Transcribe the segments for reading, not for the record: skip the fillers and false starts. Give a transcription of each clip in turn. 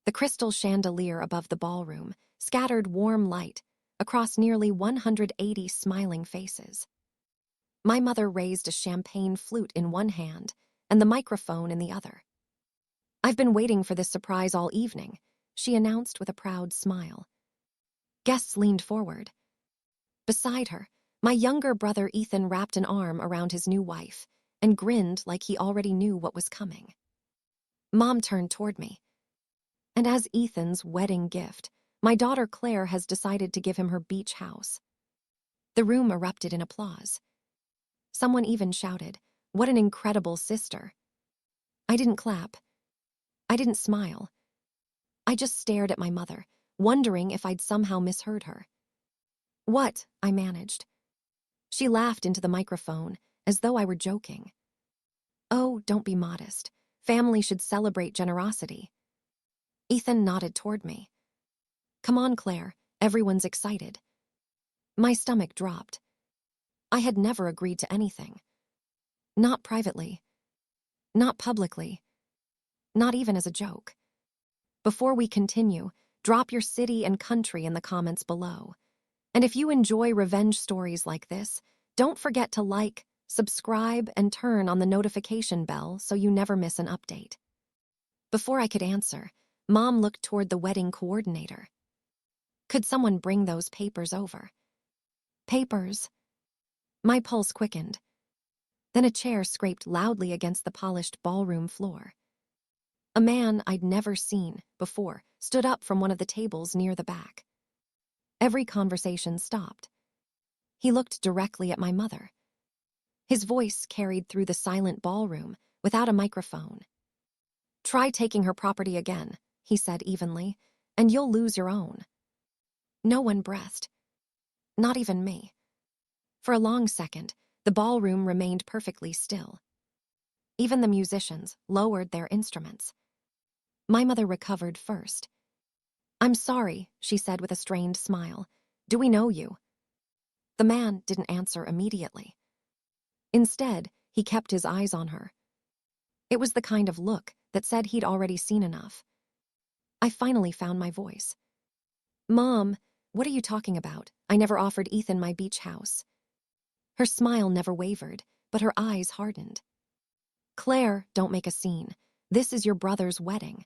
The crystal chandelier above the ballroom scattered warm light across nearly 180 smiling faces. My mother raised a champagne flute in one hand and the microphone in the other. "I've been waiting for this surprise all evening," she announced with a proud smile. Guests leaned forward. Beside her, my younger brother Ethan wrapped an arm around his new wife and grinned like he already knew what was coming. Mom turned toward me. "And as Ethan's wedding gift, my daughter Claire has decided to give him her beach house." The room erupted in applause. Someone even shouted, "What an incredible sister." I didn't clap. I didn't smile. I just stared at my mother, wondering if I'd somehow misheard her. "What?" I managed. She laughed into the microphone, as though I were joking. "Oh, don't be modest. Family should celebrate generosity." Ethan nodded toward me. "Come on, Claire. Everyone's excited." My stomach dropped. I had never agreed to anything. Not privately. Not publicly. Not even as a joke. Before we continue, drop your city and country in the comments below. And if you enjoy revenge stories like this, don't forget to like, subscribe, and turn on the notification bell so you never miss an update. Before I could answer, Mom looked toward the wedding coordinator. "Could someone bring those papers over?" Papers? My pulse quickened. Then a chair scraped loudly against the polished ballroom floor. A man I'd never seen before stood up from one of the tables near the back. Every conversation stopped. He looked directly at my mother. His voice carried through the silent ballroom without a microphone. "Try taking her property again," he said evenly, "and you'll lose your own." No one breathed. Not even me. For a long second, the ballroom remained perfectly still. Even the musicians lowered their instruments. My mother recovered first. "I'm sorry," she said with a strained smile. "Do we know you?" The man didn't answer immediately. Instead, he kept his eyes on her. It was the kind of look that said he'd already seen enough. I finally found my voice. "Mom, what are you talking about? I never offered Ethan my beach house." Her smile never wavered, but her eyes hardened. "Claire, don't make a scene. This is your brother's wedding."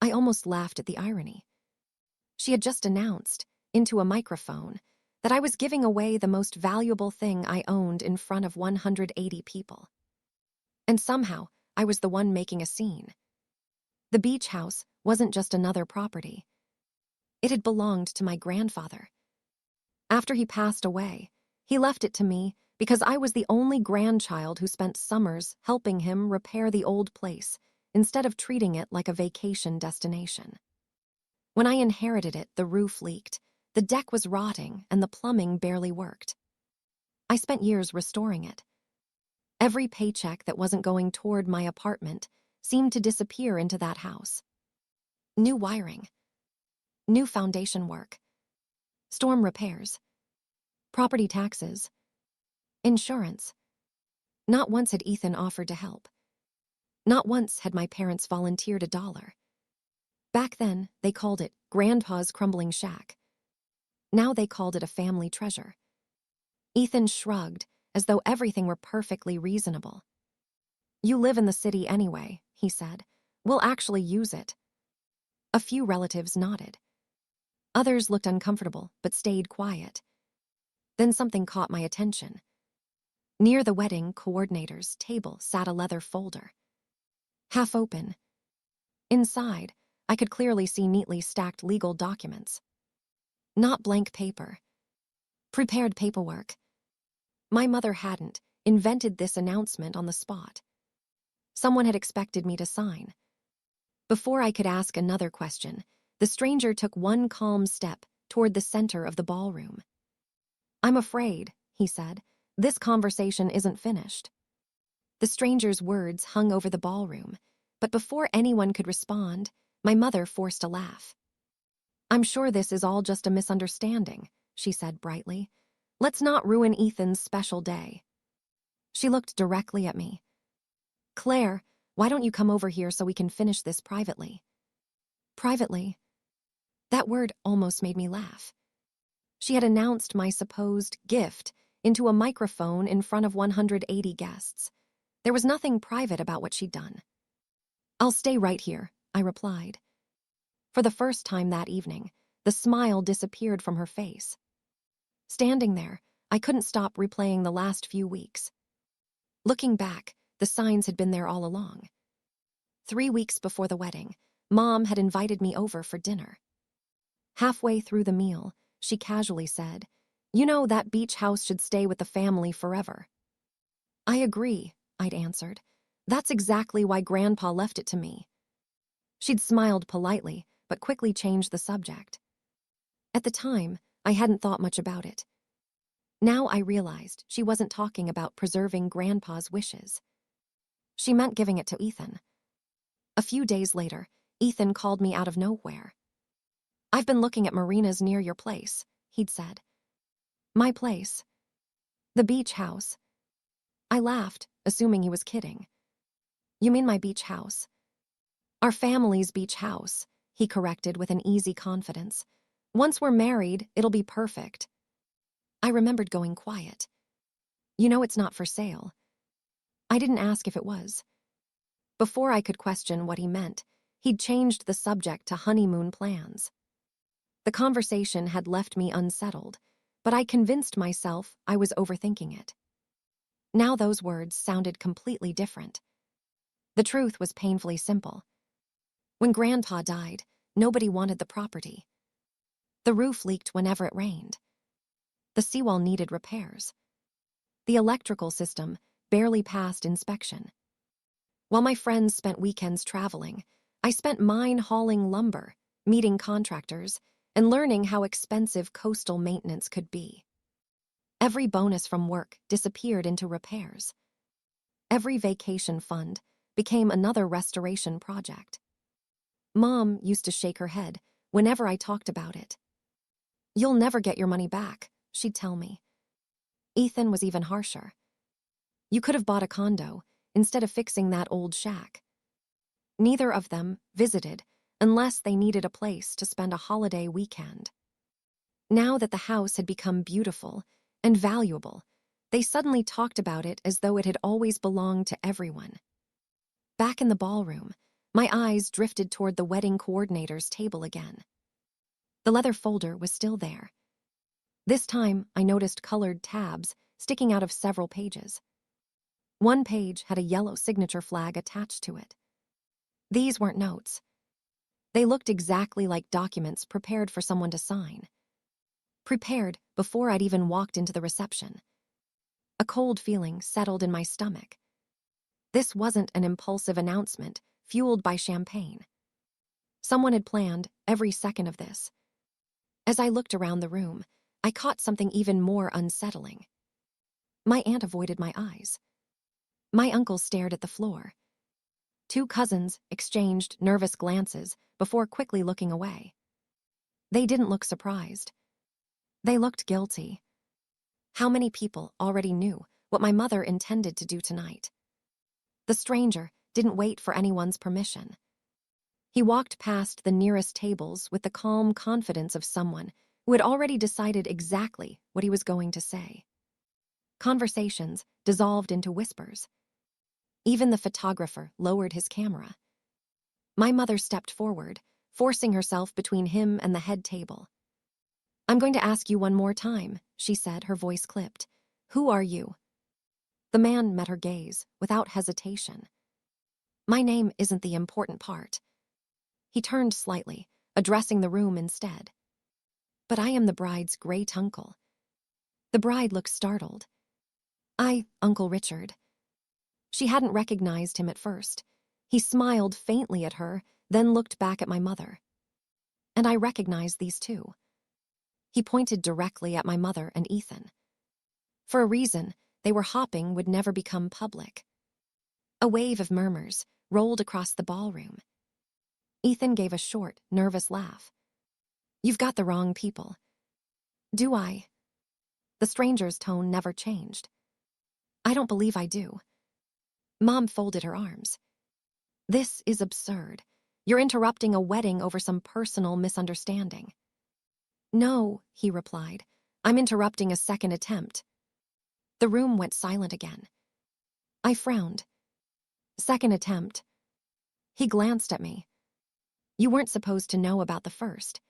I almost laughed at the irony. She had just announced, into a microphone, that I was giving away the most valuable thing I owned in front of 180 people. And somehow, I was the one making a scene. The beach house wasn't just another property. It had belonged to my grandfather. After he passed away, he left it to me because I was the only grandchild who spent summers helping him repair the old place instead of treating it like a vacation destination. When I inherited it, the roof leaked, the deck was rotting, and the plumbing barely worked. I spent years restoring it. Every paycheck that wasn't going toward my apartment seemed to disappear into that house. New wiring. New foundation work. Storm repairs. Property taxes. Insurance. Not once had Ethan offered to help. Not once had my parents volunteered $1. Back then, they called it Grandpa's crumbling shack. Now they called it a family treasure. Ethan shrugged, as though everything were perfectly reasonable. "You live in the city anyway," he said. "We'll actually use it." A few relatives nodded. Others looked uncomfortable, but stayed quiet. Then something caught my attention. Near the wedding coordinator's table sat a leather folder. Half open. Inside, I could clearly see neatly stacked legal documents. Not blank paper. Prepared paperwork. My mother hadn't invented this announcement on the spot. Someone had expected me to sign. Before I could ask another question, the stranger took one calm step toward the center of the ballroom. "I'm afraid," he said, "this conversation isn't finished." The stranger's words hung over the ballroom, but before anyone could respond, my mother forced a laugh. "I'm sure this is all just a misunderstanding," she said brightly. "Let's not ruin Ethan's special day." She looked directly at me. "Claire, why don't you come over here so we can finish this privately?" Privately, that word almost made me laugh. She had announced my supposed gift into a microphone in front of 180 guests. There was nothing private about what she'd done. "I'll stay right here," I replied. For the first time that evening, the smile disappeared from her face. Standing there, I couldn't stop replaying the last few weeks. Looking back, the signs had been there all along. 3 weeks before the wedding, Mom had invited me over for dinner. Halfway through the meal, she casually said, "You know, that beach house should stay with the family forever." "I agree," I'd answered. "That's exactly why Grandpa left it to me." She'd smiled politely, but quickly changed the subject. At the time, I hadn't thought much about it. Now I realized she wasn't talking about preserving Grandpa's wishes. She meant giving it to Ethan. A few days later, Ethan called me out of nowhere. "I've been looking at marinas near your place," he'd said. "My place?" "The beach house." I laughed, assuming he was kidding. "You mean my beach house?" "Our family's beach house," he corrected with an easy confidence. "Once we're married, it'll be perfect." I remembered going quiet. "You know it's not for sale." I didn't ask if it was. Before I could question what he meant, he'd changed the subject to honeymoon plans. The conversation had left me unsettled, but I convinced myself I was overthinking it. Now those words sounded completely different. The truth was painfully simple. When Grandpa died, nobody wanted the property. The roof leaked whenever it rained. The seawall needed repairs. The electrical system barely passed inspection. While my friends spent weekends traveling, I spent mine hauling lumber, meeting contractors, and learning how expensive coastal maintenance could be. Every bonus from work disappeared into repairs. Every vacation fund became another restoration project. Mom used to shake her head whenever I talked about it. "You'll never get your money back," she'd tell me. Ethan was even harsher. "You could have bought a condo instead of fixing that old shack." Neither of them visited unless they needed a place to spend a holiday weekend. Now that the house had become beautiful and valuable, they suddenly talked about it as though it had always belonged to everyone. Back in the ballroom, my eyes drifted toward the wedding coordinator's table again. The leather folder was still there. This time, I noticed colored tabs sticking out of several pages. One page had a yellow signature flag attached to it. These weren't notes. They looked exactly like documents prepared for someone to sign. Prepared before I'd even walked into the reception. A cold feeling settled in my stomach. This wasn't an impulsive announcement fueled by champagne. Someone had planned every second of this. As I looked around the room, I caught something even more unsettling. My aunt avoided my eyes. My uncle stared at the floor. Two cousins exchanged nervous glances before quickly looking away. They didn't look surprised. They looked guilty. How many people already knew what my mother intended to do tonight? The stranger didn't wait for anyone's permission. He walked past the nearest tables with the calm confidence of someone who had already decided exactly what he was going to say. Conversations dissolved into whispers. Even the photographer lowered his camera. My mother stepped forward, forcing herself between him and the head table. "I'm going to ask you one more time," she said, her voice clipped. "Who are you?" The man met her gaze without hesitation. "My name isn't the important part." He turned slightly, addressing the room instead. "But I am the bride's great uncle." The bride looked startled. Uncle Richard." She hadn't recognized him at first. He smiled faintly at her, then looked back at my mother. "And I recognized these two." He pointed directly at my mother and Ethan. For a reason they were hopping would never become public. A wave of murmurs rolled across the ballroom. Ethan gave a short, nervous laugh. "You've got the wrong people." "Do I?" The stranger's tone never changed. "I don't believe I do." Mom folded her arms. "This is absurd. You're interrupting a wedding over some personal misunderstanding." "No," he replied. "I'm interrupting a second attempt." The room went silent again. I frowned. "Second attempt?" He glanced at me. "You weren't supposed to know about the first."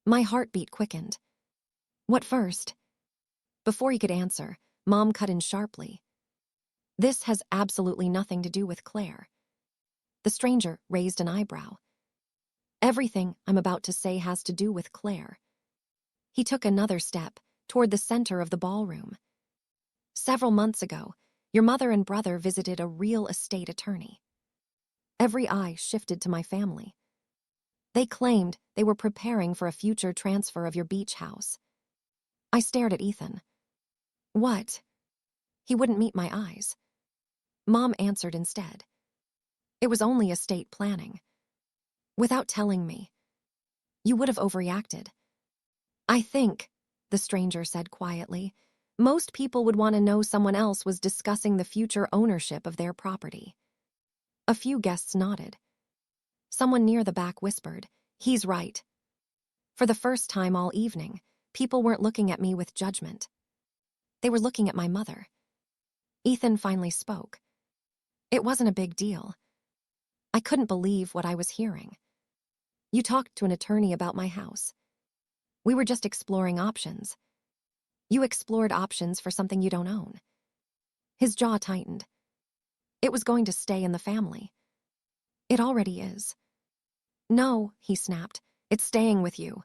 My heartbeat quickened. "What first?" Before he could answer, Mom cut in sharply. "This has absolutely nothing to do with Claire." The stranger raised an eyebrow. "Everything I'm about to say has to do with Claire." He took another step toward the center of the ballroom. "Several months ago, your mother and brother visited a real estate attorney." Every eye shifted to my family. "They claimed they were preparing for a future transfer of your beach house." I stared at Ethan. "What?" He wouldn't meet my eyes. Mom answered instead. "It was only estate planning." "Without telling me. You would have overreacted." "I think," the stranger said quietly, "most people would want to know someone else was discussing the future ownership of their property." A few guests nodded. Someone near the back whispered, "He's right." For the first time all evening, people weren't looking at me with judgment. They were looking at my mother. Ethan finally spoke. It wasn't a big deal. I couldn't believe what I was hearing. "You talked to an attorney about my house." "We were just exploring options." "You explored options for something you don't own." His jaw tightened. "It was going to stay in the family." "It already is." "No," he snapped. "It's staying with you."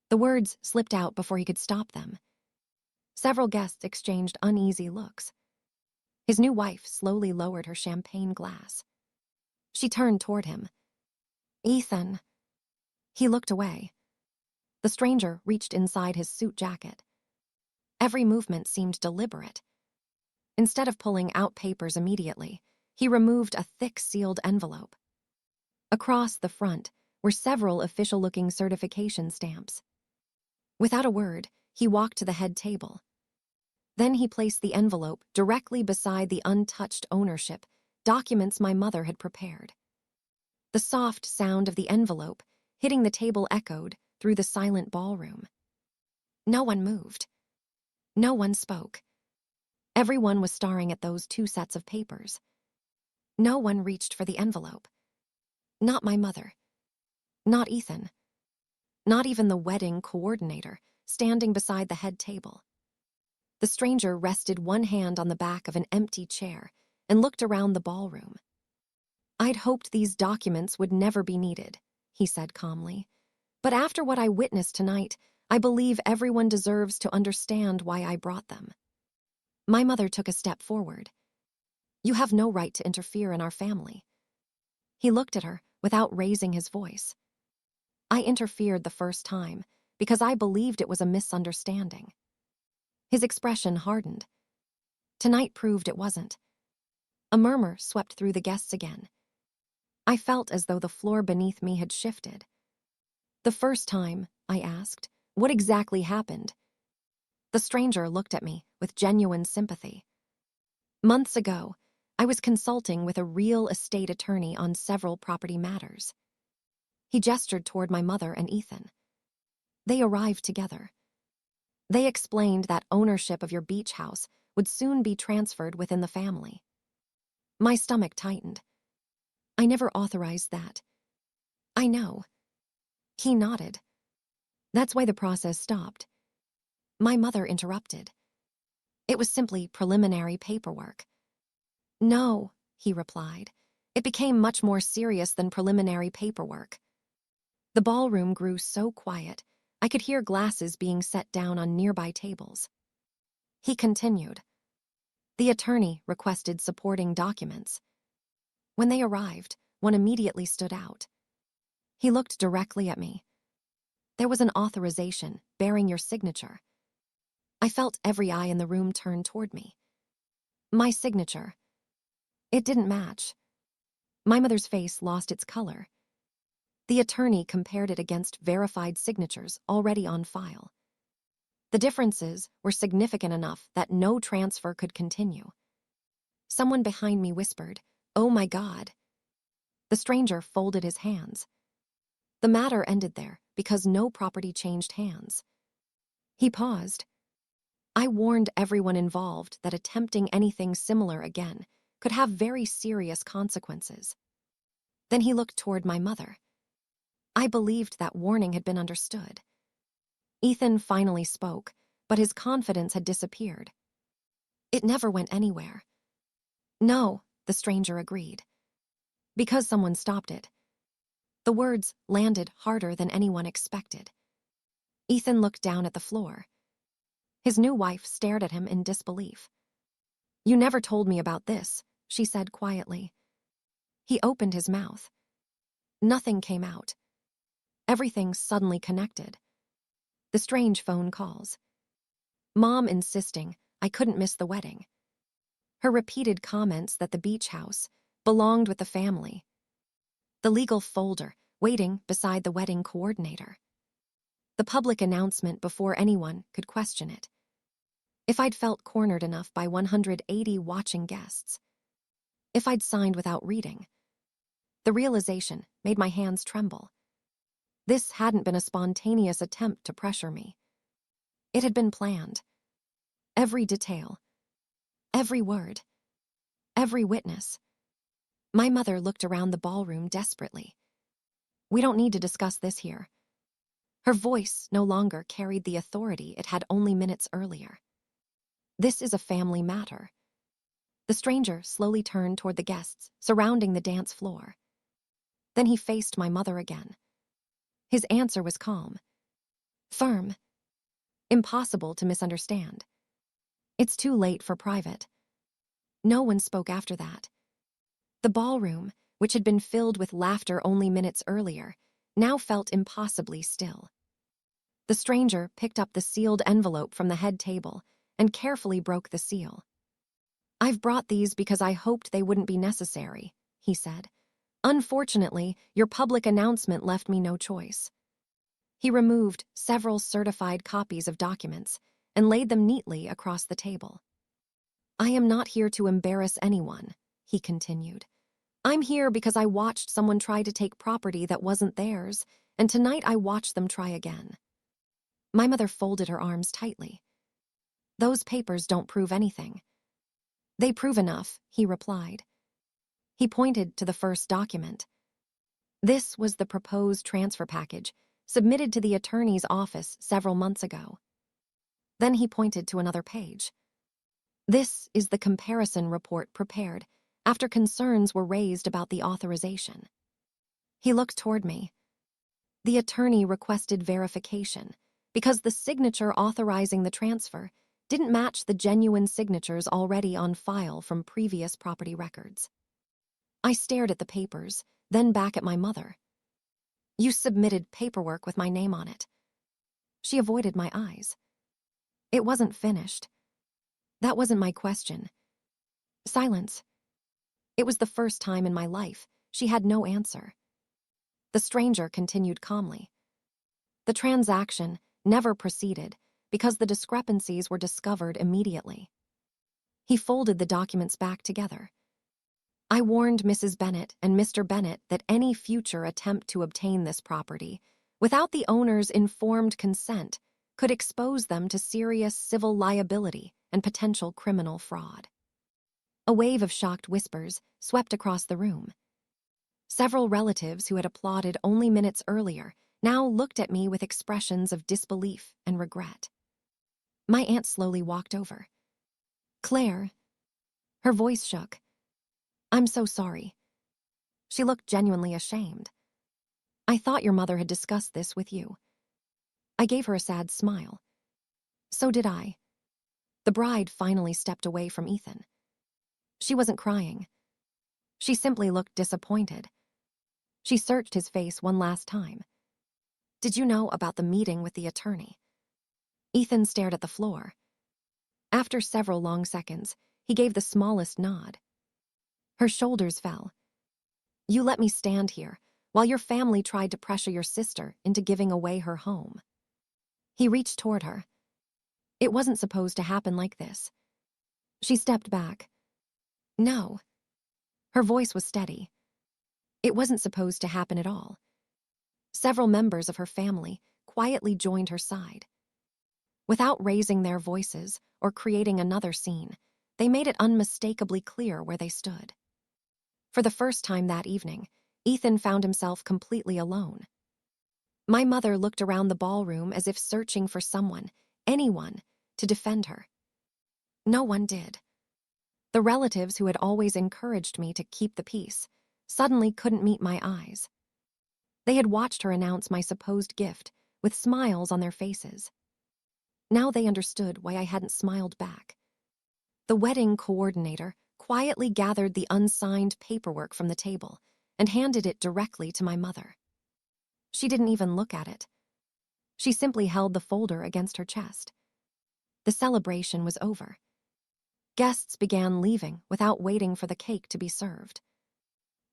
The words slipped out before he could stop them. Several guests exchanged uneasy looks. His new wife slowly lowered her champagne glass. She turned toward him. "Ethan." He looked away. The stranger reached inside his suit jacket. Every movement seemed deliberate. Instead of pulling out papers immediately, he removed a thick sealed envelope. Across the front were several official-looking certification stamps. Without a word, he walked to the head table. Then he placed the envelope directly beside the untouched ownership documents my mother had prepared. The soft sound of the envelope hitting the table echoed through the silent ballroom. No one moved. No one spoke. Everyone was staring at those two sets of papers. No one reached for the envelope. Not my mother. Not Ethan. Not even the wedding coordinator, standing beside the head table. The stranger rested one hand on the back of an empty chair and looked around the ballroom. "I'd hoped these documents would never be needed," he said calmly. "But after what I witnessed tonight, I believe everyone deserves to understand why I brought them." My mother took a step forward. "You have no right to interfere in our family." He looked at her without raising his voice. "I interfered the first time because I believed it was a misunderstanding." His expression hardened. Tonight proved it wasn't. A murmur swept through the guests again. I felt as though the floor beneath me had shifted. "The first time," I asked, "what exactly happened?" The stranger looked at me with genuine sympathy. "Months ago, I was consulting with a real estate attorney on several property matters." He gestured toward my mother and Ethan. "They arrived together. They explained that ownership of your beach house would soon be transferred within the family." My stomach tightened. "I never authorized that." "I know." He nodded. "That's why the process stopped." My mother interrupted. "It was simply preliminary paperwork." "No," he replied. "It became much more serious than preliminary paperwork." The ballroom grew so quiet, I could hear glasses being set down on nearby tables. He continued. "The attorney requested supporting documents. When they arrived, one immediately stood out." He looked directly at me. "There was an authorization bearing your signature." I felt every eye in the room turn toward me. My signature. It didn't match. My mother's face lost its color. The attorney compared it against verified signatures already on file. The differences were significant enough that no transfer could continue. Someone behind me whispered, "Oh my God." The stranger folded his hands. The matter ended there because no property changed hands. He paused. I warned everyone involved that attempting anything similar again could have very serious consequences. Then he looked toward my mother. I believed that warning had been understood. Ethan finally spoke, but his confidence had disappeared. It never went anywhere. No, the stranger agreed. Because someone stopped it. The words landed harder than anyone expected. Ethan looked down at the floor. His new wife stared at him in disbelief. You never told me about this, she said quietly. He opened his mouth. Nothing came out. Everything suddenly connected. The strange phone calls. Mom insisting I couldn't miss the wedding. Her repeated comments that the beach house belonged with the family. The legal folder waiting beside the wedding coordinator. The public announcement before anyone could question it. If I'd felt cornered enough by 180 watching guests. If I'd signed without reading. The realization made my hands tremble. This hadn't been a spontaneous attempt to pressure me. It had been planned. Every detail. Every word. Every witness. My mother looked around the ballroom desperately. We don't need to discuss this here. Her voice no longer carried the authority it had only minutes earlier. This is a family matter. The stranger slowly turned toward the guests surrounding the dance floor. Then he faced my mother again. His answer was calm. Firm. Impossible to misunderstand. It's too late for private. No one spoke after that. The ballroom, which had been filled with laughter only minutes earlier, now felt impossibly still. The stranger picked up the sealed envelope from the head table and carefully broke the seal. I've brought these because I hoped they wouldn't be necessary, he said. Unfortunately, your public announcement left me no choice. He removed several certified copies of documents and laid them neatly across the table. I am not here to embarrass anyone, he continued. I'm here because I watched someone try to take property that wasn't theirs, and tonight I watched them try again. My mother folded her arms tightly. Those papers don't prove anything. They prove enough, he replied. He pointed to the first document. This was the proposed transfer package submitted to the attorney's office several months ago. Then he pointed to another page. This is the comparison report prepared after concerns were raised about the authorization. He looked toward me. The attorney requested verification because the signature authorizing the transfer didn't match the genuine signatures already on file from previous property records. I stared at the papers, then back at my mother. You submitted paperwork with my name on it. She avoided my eyes. It wasn't finished. That wasn't my question. Silence. It was the first time in my life she had no answer. The stranger continued calmly. The transaction never proceeded because the discrepancies were discovered immediately. He folded the documents back together. I warned Mrs. Bennett and Mr. Bennett that any future attempt to obtain this property, without the owner's informed consent, could expose them to serious civil liability and potential criminal fraud. A wave of shocked whispers swept across the room. Several relatives who had applauded only minutes earlier now looked at me with expressions of disbelief and regret. My aunt slowly walked over. Claire. Her voice shook. I'm so sorry. She looked genuinely ashamed. I thought your mother had discussed this with you. I gave her a sad smile. So did I. The bride finally stepped away from Ethan. She wasn't crying. She simply looked disappointed. She searched his face one last time. Did you know about the meeting with the attorney? Ethan stared at the floor. After several long seconds, he gave the smallest nod. Her shoulders fell. You let me stand here while your family tried to pressure your sister into giving away her home. He reached toward her. It wasn't supposed to happen like this. She stepped back. No. Her voice was steady. It wasn't supposed to happen at all. Several members of her family quietly joined her side. Without raising their voices or creating another scene, they made it unmistakably clear where they stood. For the first time that evening, Ethan found himself completely alone. My mother looked around the ballroom as if searching for someone, anyone, to defend her. No one did. The relatives who had always encouraged me to keep the peace suddenly couldn't meet my eyes. They had watched her announce my supposed gift with smiles on their faces. Now they understood why I hadn't smiled back. The wedding coordinator quietly gathered the unsigned paperwork from the table and handed it directly to my mother. She didn't even look at it. She simply held the folder against her chest. The celebration was over. Guests began leaving without waiting for the cake to be served.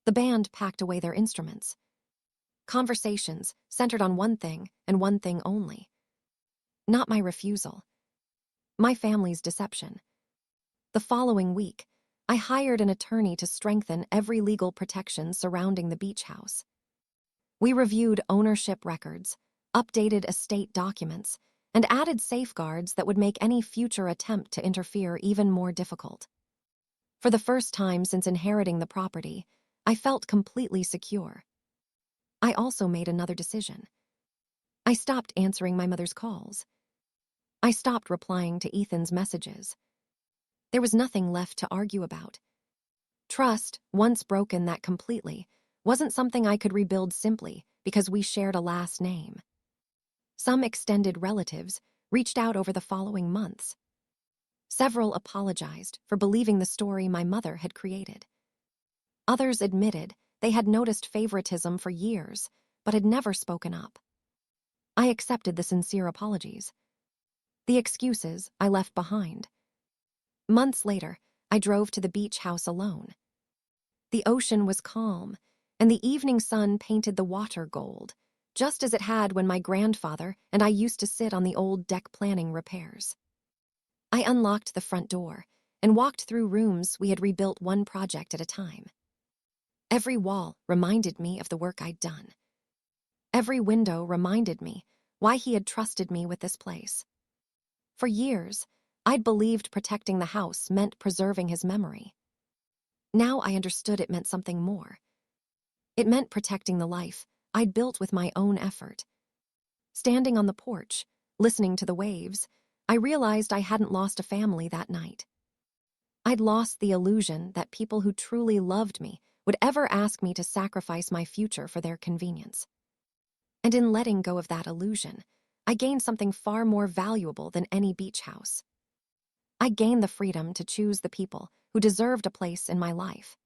The band packed away their instruments. Conversations centered on one thing and one thing only. Not my refusal. My family's deception. The following week, I hired an attorney to strengthen every legal protection surrounding the beach house. We reviewed ownership records, updated estate documents, and added safeguards that would make any future attempt to interfere even more difficult. For the first time since inheriting the property, I felt completely secure. I also made another decision. I stopped answering my mother's calls. I stopped replying to Ethan's messages. There was nothing left to argue about. Trust, once broken that completely, wasn't something I could rebuild simply because we shared a last name. Some extended relatives reached out over the following months. Several apologized for believing the story my mother had created. Others admitted they had noticed favoritism for years, but had never spoken up. I accepted the sincere apologies. The excuses I left behind. Months later, I drove to the beach house alone. The ocean was calm, and the evening sun painted the water gold, just as it had when my grandfather and I used to sit on the old deck planning repairs. I unlocked the front door and walked through rooms we had rebuilt one project at a time. Every wall reminded me of the work I'd done. Every window reminded me why he had trusted me with this place. For years, I'd believed protecting the house meant preserving his memory. Now I understood it meant something more. It meant protecting the life I'd built with my own effort. Standing on the porch, listening to the waves, I realized I hadn't lost a family that night. I'd lost the illusion that people who truly loved me would ever ask me to sacrifice my future for their convenience. And in letting go of that illusion, I gained something far more valuable than any beach house. I gained the freedom to choose the people who deserved a place in my life.